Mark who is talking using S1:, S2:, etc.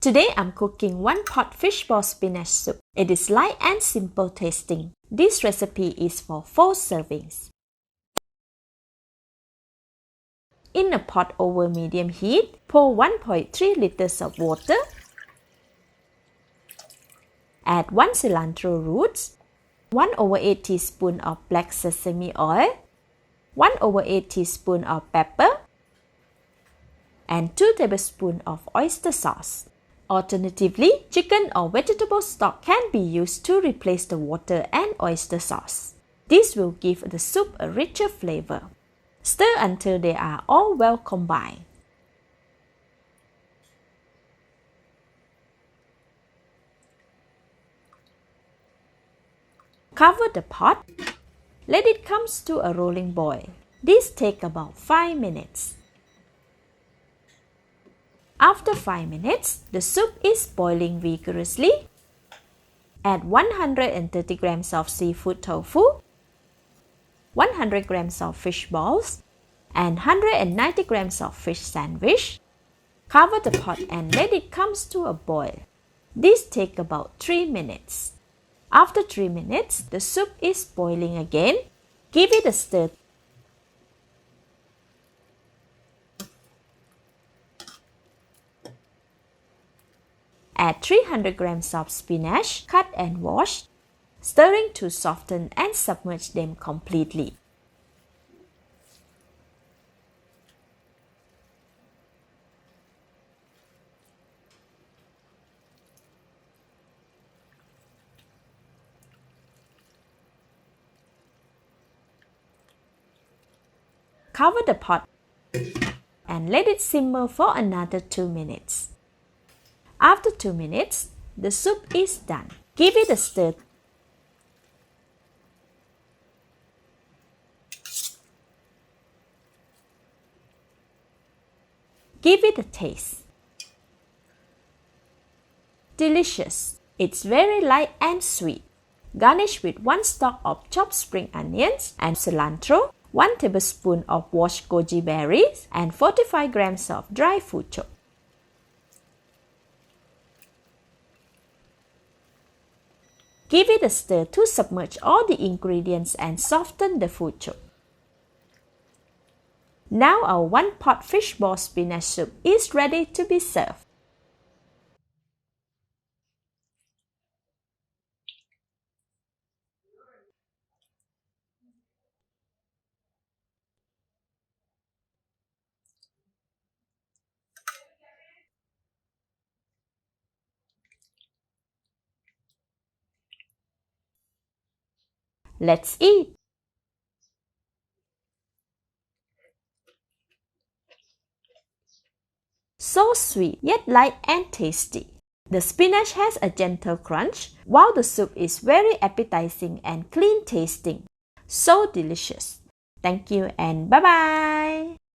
S1: Today I'm cooking 1 pot fish ball spinach soup. It is light and simple tasting. This recipe is for 4 servings. In a pot over medium heat, pour 1.3 liters of water. Add 1 cilantro roots, 1/8 teaspoon of black sesame oil, 1/8 teaspoon of pepper, and 2 tablespoons of oyster sauce. Alternatively, chicken or vegetable stock can be used to replace the water and oyster sauce. This will give the soup a richer flavor. Stir until they are all well combined. Cover the pot. Let it come to a rolling boil. This takes about 5 minutes. After 5 minutes, the soup is boiling vigorously. Add 130 grams of seafood tofu, 100 grams of fish balls, and 190 grams of fish sandwich. Cover the pot and let it come to a boil. This takes about 3 minutes. After 3 minutes, the soup is boiling again. Give it a stir. Add 300 grams of spinach, cut and washed, stirring to soften and submerge them completely. Cover the pot and let it simmer for another 2 minutes. After 2 minutes, the soup is done. Give it a stir. Give it a taste. Delicious. It's very light and sweet. Garnish with 1 stalk of chopped spring onions and cilantro, 1 tablespoon of washed goji berries, and 45 grams of dry fuchok. Give it a stir to submerge all the ingredients and soften the fuchok. Now our 1 pot fish ball spinach soup is ready to be served. Let's eat! So sweet, yet light and tasty. The spinach has a gentle crunch, while the soup is very appetizing and clean tasting. So delicious. Thank you and bye-bye!